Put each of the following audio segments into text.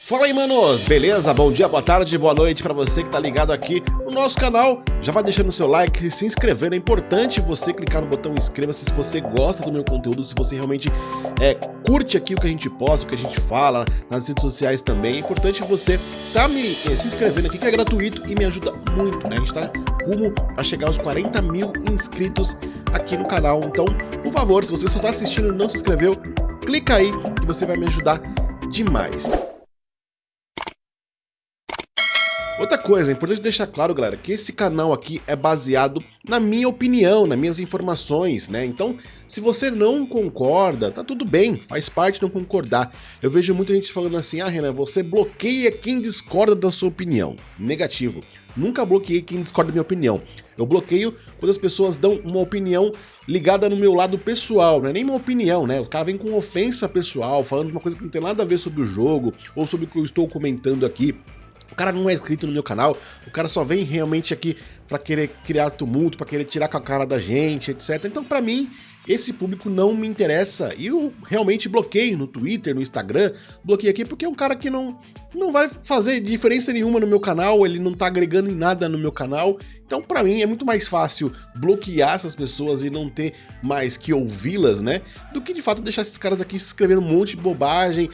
Fala aí, manos! Beleza? Bom dia, boa tarde, boa noite pra você que tá ligado aqui no nosso canal. Já vai deixando seu like, se inscrevendo. É importante você clicar no botão inscreva-se se você gosta do meu conteúdo, se você realmente curte aqui o que a gente posta, o que a gente fala nas redes sociais também. É importante você tá se inscrevendo aqui, que é gratuito e me ajuda muito, né? A gente tá rumo a chegar aos 40 mil inscritos aqui no canal. Então, por favor, se você só tá assistindo e não se inscreveu, clica aí que você vai me ajudar demais. Outra coisa, é importante deixar claro, galera, que esse canal aqui é baseado na minha opinião, nas minhas informações, né? Então, se você não concorda, tá tudo bem, faz parte não concordar. Eu vejo muita gente falando assim, Renan, você bloqueia quem discorda da sua opinião. Negativo. Nunca bloqueei quem discorda da minha opinião. Eu bloqueio quando as pessoas dão uma opinião ligada no meu lado pessoal, não é nem uma opinião, né? O cara vem com ofensa pessoal, falando uma coisa que não tem nada a ver sobre o jogo, ou sobre o que eu estou comentando aqui. O cara não é inscrito no meu canal, o cara só vem realmente aqui pra querer criar tumulto, pra querer tirar com a cara da gente, etc. Então, pra mim, esse público não me interessa. E eu realmente bloqueio no Twitter, no Instagram, bloqueio aqui porque é um cara que não vai fazer diferença nenhuma no meu canal, ele não tá agregando em nada no meu canal. Então, pra mim, é muito mais fácil bloquear essas pessoas e não ter mais que ouvi-las, né? Do que, de fato, deixar esses caras aqui se escrevendo um monte de bobagem,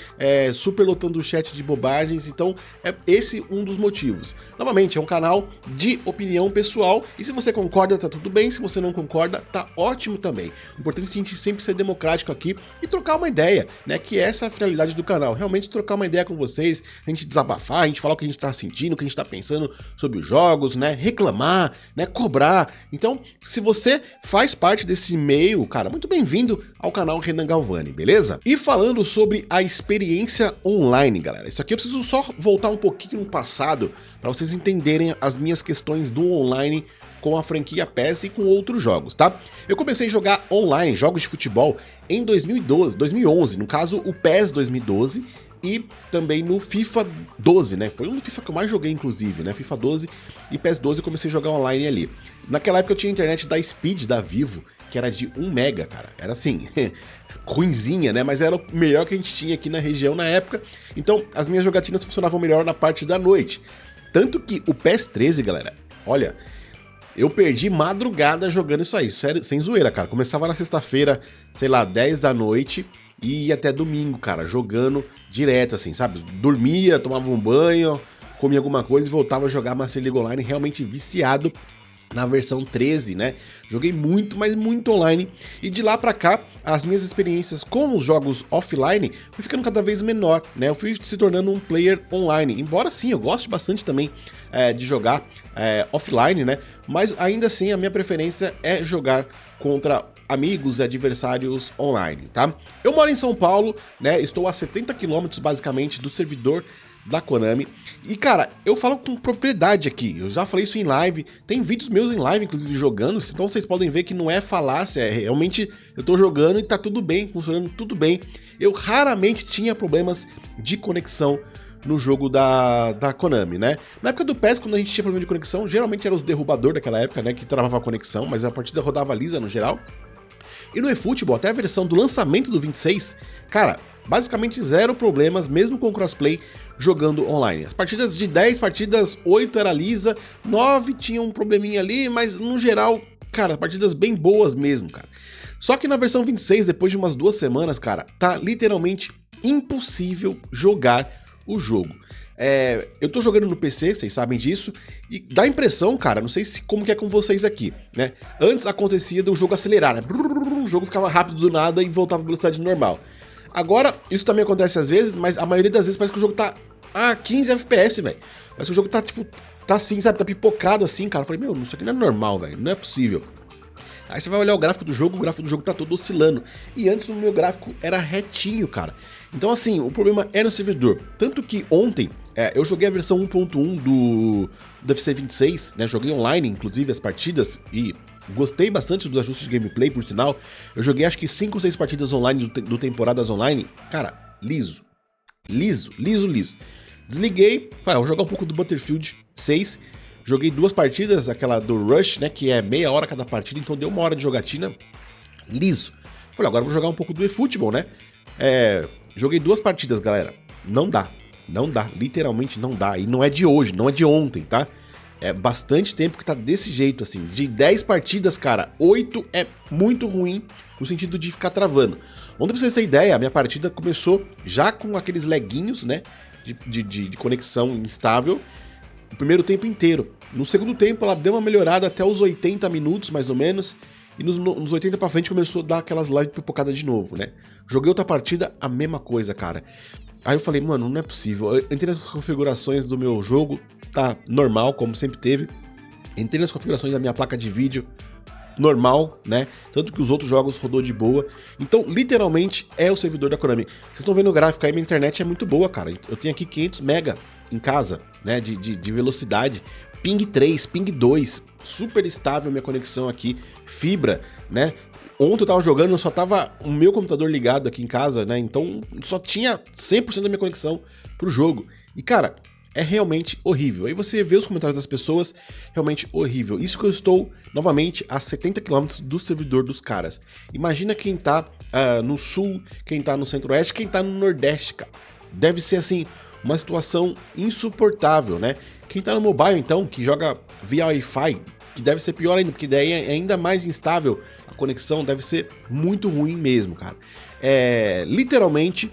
super lotando o chat de bobagens. Então, é esse um dos motivos. Novamente, é um canal de opinião pessoal e se você concorda, tá tudo bem. Se você não concorda, tá ótimo também. O importante é a gente sempre ser democrático aqui e trocar uma ideia, né? Que essa é a finalidade do canal. Realmente trocar uma ideia com vocês, a gente desabafar, a gente falar o que a gente tá sentindo, o que a gente tá pensando sobre os jogos, né? Reclamar, né? Cobrar. Então, se você faz parte desse meio, cara, muito bem-vindo ao canal Renan Galvani, beleza? E falando sobre a experiência online, galera, isso aqui eu preciso só voltar um pouquinho no passado para vocês entenderem as minhas questões do online com a franquia PES e com outros jogos, tá? Eu comecei a jogar online, jogos de futebol, em 2011, no caso o PES 2012, e também no FIFA 12, né? Foi um do FIFA que eu mais joguei, inclusive, né? FIFA 12 e PES 12 eu comecei a jogar online ali. Naquela época eu tinha internet da Speed, da Vivo, que era de 1 mega, cara. Era assim, ruinzinha, né? Mas era o melhor que a gente tinha aqui na região na época. Então, as minhas jogatinas funcionavam melhor na parte da noite. Tanto que o PES 13, galera, olha, eu perdi madrugada jogando isso aí, sério, sem zoeira, cara. Começava na sexta-feira, sei lá, 10 da noite e ia até domingo, cara, jogando direto, assim, sabe? Dormia, tomava um banho, comia alguma coisa e voltava a jogar Master League Online, realmente viciado na versão 13, né? Joguei muito, mas muito online. E de lá pra cá, as minhas experiências com os jogos offline foi ficando cada vez menor, né? Eu fui se tornando um player online. Embora sim, eu goste bastante também de jogar offline, né? Mas ainda assim, a minha preferência é jogar contra amigos e adversários online, tá? Eu moro em São Paulo, né? Estou a 70 km basicamente do servidor da Konami. E, cara, eu falo com propriedade aqui, eu já falei isso em live, tem vídeos meus em live, inclusive, jogando, então vocês podem ver que não é falácia, realmente eu tô jogando e tá tudo bem, funcionando tudo bem. Eu raramente tinha problemas de conexão no jogo da Konami, né? Na época do PES, quando a gente tinha problema de conexão, geralmente era os derrubador daquela época, né, que travava a conexão, mas a partida rodava lisa no geral. E no eFootball, até a versão do lançamento do 26, cara, basicamente zero problemas, mesmo com crossplay, jogando online. As partidas de 10 partidas, 8 era lisa, 9 tinha um probleminha ali, mas no geral, cara, partidas bem boas mesmo, cara. Só que na versão 26, depois de umas 2 semanas, cara, tá literalmente impossível jogar o jogo. Eu tô jogando no PC, vocês sabem disso, e dá a impressão, cara, não sei como que é com vocês aqui, né? Antes acontecia do jogo acelerar, né? O jogo ficava rápido do nada e voltava à velocidade normal. Agora, isso também acontece às vezes, mas a maioria das vezes parece que o jogo tá a 15 FPS, velho. Parece que o jogo tá, tipo, tá assim, sabe? Tá pipocado assim, cara. Eu falei, meu, isso aqui não é normal, velho. Não é possível. Aí você vai olhar o gráfico do jogo tá todo oscilando. E antes o meu gráfico era retinho, cara. Então, assim, o problema é no servidor. Tanto que ontem, eu joguei a versão 1.1 do UFC 26, né? Joguei online, inclusive, as partidas e gostei bastante dos ajustes de gameplay, por sinal. Eu joguei acho que 5 ou 6 partidas online do temporadas online. Cara, liso. Liso. Desliguei, vou jogar um pouco do Battlefield 6. Joguei 2 partidas, aquela do Rush, né, que é meia hora cada partida, então deu 1 hora de jogatina, liso. Falei, agora vou jogar um pouco do eFootball, né? Joguei 2 partidas, galera. Não dá. Não dá, literalmente não dá. E não é de hoje, não é de ontem, tá? É bastante tempo que tá desse jeito, assim. De 10 partidas, cara, 8 é muito ruim no sentido de ficar travando. Ontem, pra vocês terem ideia, a minha partida começou já com aqueles laguinhos, né? De conexão instável. O primeiro tempo inteiro. No segundo tempo, ela deu uma melhorada até os 80 minutos, mais ou menos. E nos 80 pra frente começou a dar aquelas lives pipocadas de novo, né? Joguei outra partida, a mesma coisa, cara. Aí eu falei, mano, não é possível. Eu entrei nas configurações do meu jogo, tá normal, como sempre teve. Entrei nas configurações da minha placa de vídeo, normal, né? Tanto que os outros jogos rodou de boa. Então, literalmente, é o servidor da Konami. Vocês estão vendo o gráfico aí, minha internet é muito boa, cara. Eu tenho aqui 500 mega em casa, né? De velocidade. Ping 3, ping 2. Super estável minha conexão aqui. Fibra, né? Ontem eu tava jogando, eu só tava o meu computador ligado aqui em casa, né? Então só tinha 100% da minha conexão pro jogo. E cara, é realmente horrível. Aí você vê os comentários das pessoas, realmente horrível. Isso que eu estou, novamente, a 70 km do servidor dos caras. Imagina quem tá no sul, quem tá no centro-oeste, quem tá no nordeste, cara. Deve ser assim, uma situação insuportável, né? Quem tá no mobile, então, que joga via Wi-Fi, que deve ser pior ainda, porque daí é ainda mais instável. A conexão deve ser muito ruim mesmo, cara. Literalmente,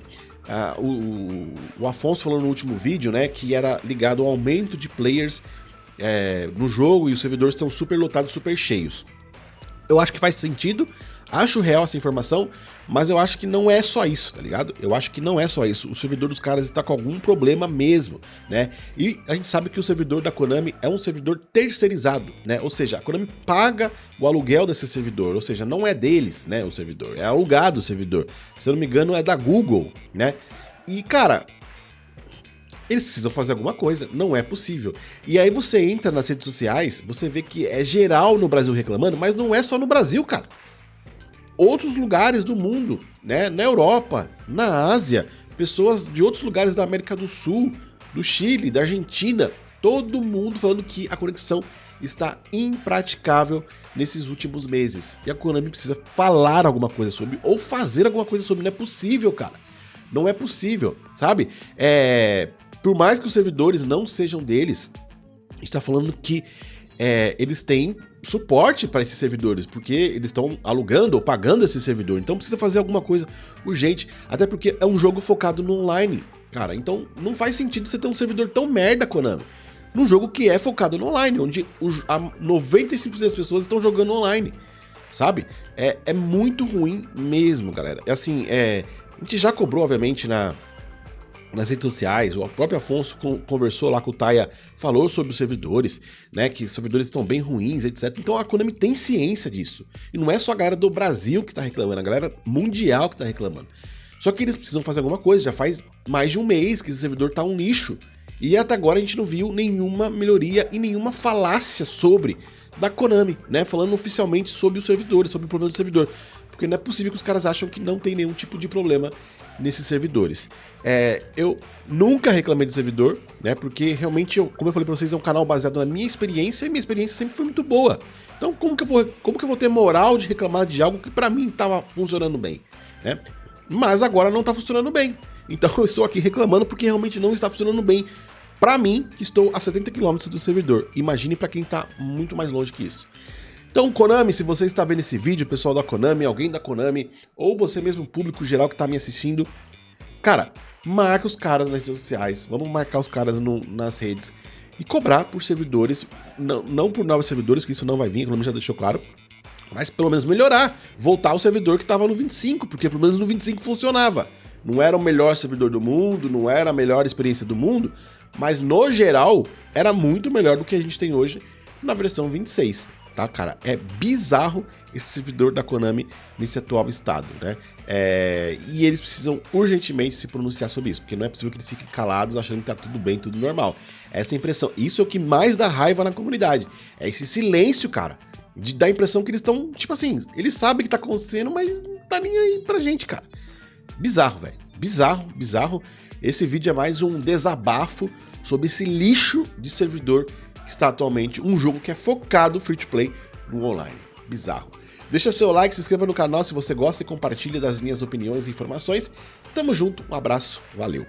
o Afonso falou no último vídeo, né, que era ligado ao aumento de players no jogo e os servidores estão super lotados, super cheios. Eu acho que faz sentido, acho real essa informação, mas eu acho que não é só isso, tá ligado? Eu acho que não é só isso. O servidor dos caras está com algum problema mesmo, né? E a gente sabe que o servidor da Konami é um servidor terceirizado, né? Ou seja, a Konami paga o aluguel desse servidor, ou seja, não é deles, né, o servidor, é alugado o servidor. Se eu não me engano, é da Google, né? E, cara, eles precisam fazer alguma coisa, não é possível. E aí você entra nas redes sociais, você vê que é geral no Brasil reclamando, mas não é só no Brasil, cara. Outros lugares do mundo, né? Na Europa, na Ásia, pessoas de outros lugares da América do Sul, do Chile, da Argentina, todo mundo falando que a conexão está impraticável nesses últimos meses. E a Konami precisa falar alguma coisa sobre, ou fazer alguma coisa sobre. Não é possível, cara. Não é possível, sabe? Por mais que os servidores não sejam deles, a gente tá falando que eles têm suporte para esses servidores, porque eles estão alugando ou pagando esse servidor, então precisa fazer alguma coisa urgente, até porque é um jogo focado no online, cara, então não faz sentido você ter um servidor tão merda, Konami, num jogo que é focado no online, onde 95% das pessoas estão jogando online, sabe? É muito ruim mesmo, galera. Assim, a gente já cobrou, obviamente, nas redes sociais, o próprio Afonso conversou lá com o Taia, falou sobre os servidores, né, que os servidores estão bem ruins, etc. Então a Konami tem ciência disso. E não é só a galera do Brasil que está reclamando, a galera mundial que está reclamando. Só que eles precisam fazer alguma coisa, já faz mais de um mês que esse servidor tá um lixo. E até agora a gente não viu nenhuma melhoria e nenhuma falácia da Konami, né, falando oficialmente sobre os servidores, sobre o problema do servidor. Porque não é possível que os caras acham que não tem nenhum tipo de problema nesses servidores. Eu nunca reclamei de servidor, né? Porque realmente, como eu falei pra vocês, é um canal baseado na minha experiência e minha experiência sempre foi muito boa. Então, como que eu vou ter moral de reclamar de algo que pra mim estava funcionando bem, né? Mas agora não tá funcionando bem. Então eu estou aqui reclamando porque realmente não está funcionando bem. Pra mim, que estou a 70 km do servidor. Imagine pra quem tá muito mais longe que isso. Então, Konami, se você está vendo esse vídeo, pessoal da Konami, alguém da Konami, ou você mesmo, público geral que está me assistindo, cara, marca os caras nas redes sociais, vamos marcar os caras nas redes e cobrar por servidores, não por novos servidores, que isso não vai vir, a Konami já deixou claro, mas pelo menos melhorar, voltar ao servidor que estava no 25, porque pelo menos no 25 funcionava. Não era o melhor servidor do mundo, não era a melhor experiência do mundo, mas no geral era muito melhor do que a gente tem hoje na versão 26. Tá, cara? É bizarro esse servidor da Konami nesse atual estado, né? E eles precisam urgentemente se pronunciar sobre isso, porque não é possível que eles fiquem calados achando que tá tudo bem, tudo normal. Essa é a impressão. Isso é o que mais dá raiva na comunidade. É esse silêncio, cara. De dar a impressão que eles estão, tipo assim, eles sabem o que tá acontecendo, mas não tá nem aí pra gente, cara. Bizarro, velho. Bizarro, bizarro. Esse vídeo é mais um desabafo sobre esse lixo de servidor que está atualmente um jogo que é focado free to play no online. Bizarro. Deixa seu like, se inscreva no canal se você gosta e compartilha das minhas opiniões e informações. Tamo junto, um abraço, valeu.